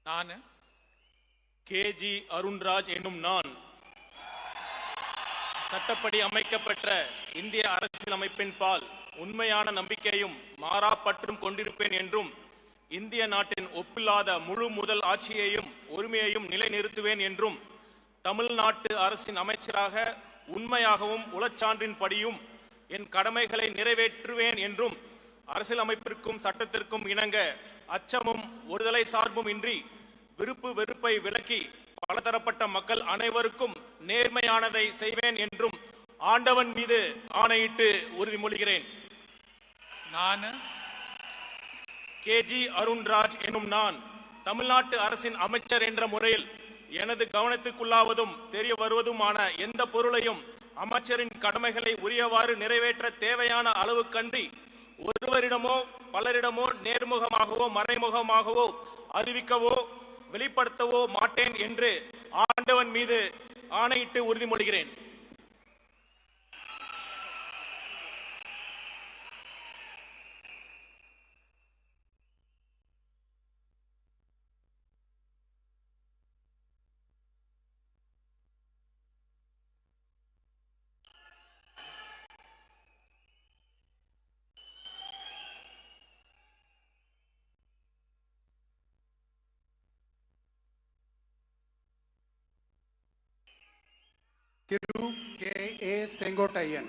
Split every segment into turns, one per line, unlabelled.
நான்
கேஜி அருண்ராஜ் என்னும் நான் சட்டப்படி அமைக்கப்பட்ட இந்திய அரசியலமைப்பின் பால் உண்மையான நம்பிக்கையும் மாறா பற்றும் கொண்டிருப்பேன் என்றும் இந்திய நாட்டின் ஒப்பில்லாத முழு முதல் ஆட்சியையும் உரிமையையும் நிலைநிறுத்துவேன் என்றும் தமிழ்நாட்டு அரசின் அமைச்சராக உண்மையாகவும் உளச்சான்றின்படியும் என் கடமைகளை நிறைவேற்றுவேன் என்றும் அரசியலமைப்பிற்கும் சட்டத்திற்கும் இணங்க அச்சமும் ஒருதலை சார்பும் இன்றி விருப்பு வெறுப்பை விலக்கி பலதரப்பட்ட மக்கள் அனைவருக்கும் நேர்மையானதை செய்வேன் என்றும் ஆண்டவன் மீது ஆணையிட்டு உறுதிமொழிகிறேன்.
நான்
கேஜி அருண்ராஜ் எனும் நான் தமிழ்நாட்டு அரசின் அமைச்சர் என்ற முறையில் எனது கவனத்துக்குள்ளாவதும் தெரிய வருவதுமான எந்த பொருளையும் அமைச்சரின் கடமைகளை உரியவாறு நிறைவேற்ற தேவையான அளவுக்கன்றி ஒருவரிடமோ பலரிடமோ நேர்முகமாகவோ மறைமுகமாகவோ அறிவிக்கவோ வெளிப்படுத்தவோ மாட்டேன் என்று ஆண்டவன் மீது ஆணையிட்டு உறுதிமொழிகிறேன்.
திரு K.A. செங்கோட்டையன்.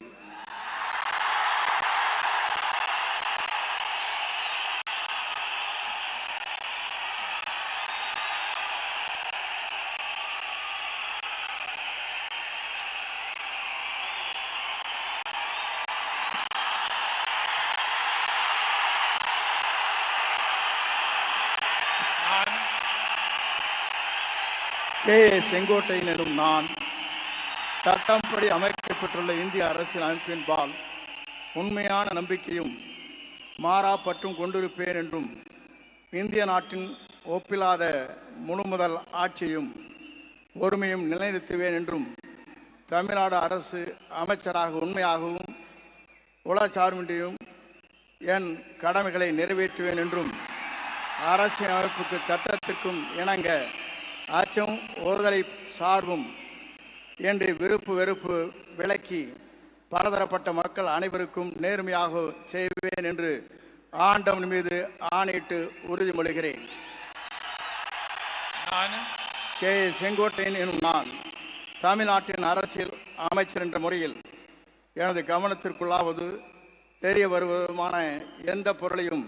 K.A. செங்கோட்டையன் எனும் நான் சட்டப்படி அமைக்கப்பட்டுள்ள இந்திய அரசியல் அமைப்பின் பால் உண்மையான நம்பிக்கையும் மாறா பற்றும் கொண்டிருப்பேன் என்றும் இந்திய நாட்டின் ஒப்பில்லாத முழுமுதல் ஆட்சியும் ஒருமையும் நிலைநிறுத்துவேன் என்றும் தமிழ்நாடு அரசு அமைச்சராக உண்மையாகவும் உளச்சார்பின்றியும் என் கடமைகளை நிறைவேற்றுவேன் என்றும் அரசியல் அமைப்புக்கு சட்டத்திற்கும் இணங்க அச்சம் ஒருதலை சார்பும் என்று விருப்பு வெறுப்பு விலக்கி பலதரப்பட்ட மக்கள் அனைவருக்கும் நேர்மையாக செய்வேன் என்று ஆண்டவன் மீது ஆணையிட்டு உறுதிமொழிகிறேன். K.A. செங்கோட்டையன் எனும் நான் தமிழ்நாட்டின் அரசியல் அமைச்சர் என்ற முறையில் எனது கவனத்திற்குள்ளாவது தெரிய வருவதுமான எந்த பொருளையும்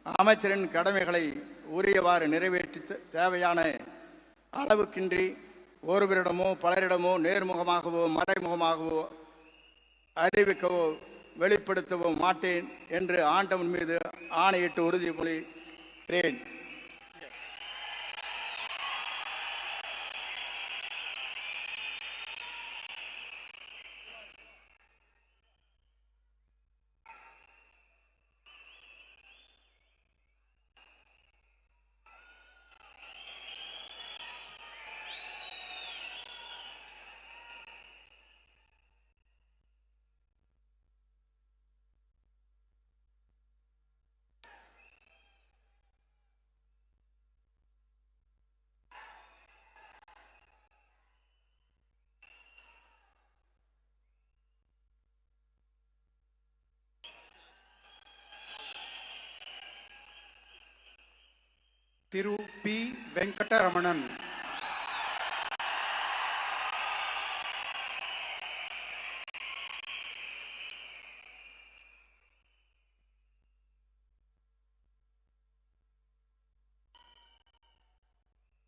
அமைச்சரின் கடமைகளை உரியவாறு நிறைவேற்றி தேவையான அளவுக்கின்றி ஒருவரிடமோ பலரிடமோ நேர்முகமாகவோ மறைமுகமாகவோ அறிவிக்கவோ வெளிப்படுத்தவோ மாட்டேன் என்று ஆண்டவன் மீது ஆணையிட்டு உறுதிமொழிகிறேன். திரு P. வெங்கடரமணன்.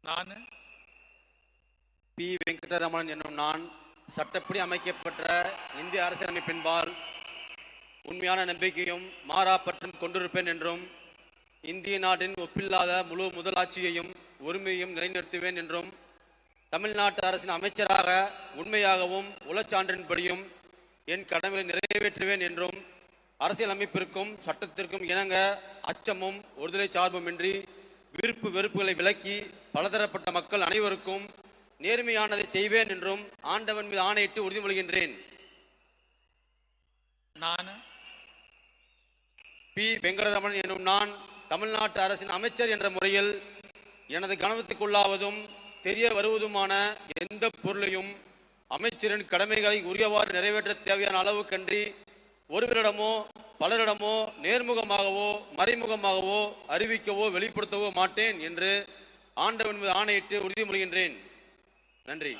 நான்
P. வெங்கடரமணன் என்னும் நான் சட்டப்படி அமைக்கப்பட்ட இந்திய அரசியலமைப்பின்பால் உண்மையான நம்பிக்கையும் மாறா பற்றும் கொண்டிருப்பேன் என்றும் இந்திய நாட்டின் ஒப்பில்லாத முழு முதலாட்சியையும் உரிமையையும் நிலைநிறுத்துவேன் என்றும் தமிழ்நாட்டு அரசின் அமைச்சராக உண்மையாகவும் உளச்சான்றின்படியும் என் கடமைகளை நிறைவேற்றுவேன் என்றும் அரசியலமைப்பிற்கும் சட்டத்திற்கும் இணங்க அச்சமும் ஒருதலை சார்புமின்றி விருப்பு வெறுப்புகளை விலக்கி பலதரப்பட்ட மக்கள் அனைவருக்கும் நேர்மையானதை செய்வேன் என்றும் ஆண்டவன் மீது ஆணையிட்டு உறுதிமொழிகின்றேன்.
நான்
P. வெங்கடரமணன் என்னும் நான் தமிழ்நாட்டு அரசின் அமைச்சர் என்ற முறையில் எனது கவனத்துக்குள்ளாவதும் தெரிய வருவதுமான எந்த பொருளையும் அமைச்சரின் கடமைகளை உரியவாறு நிறைவேற்ற தேவையான அளவுக்கன்றி ஒருவரிடமோ பலரிடமோ நேர்முகமாகவோ மறைமுகமாகவோ அறிவிக்கவோ வெளிப்படுத்தவோ மாட்டேன் என்று ஆண்டவன் மீது ஆணையிட்டு உறுதிமொழிகின்றேன். நன்றி.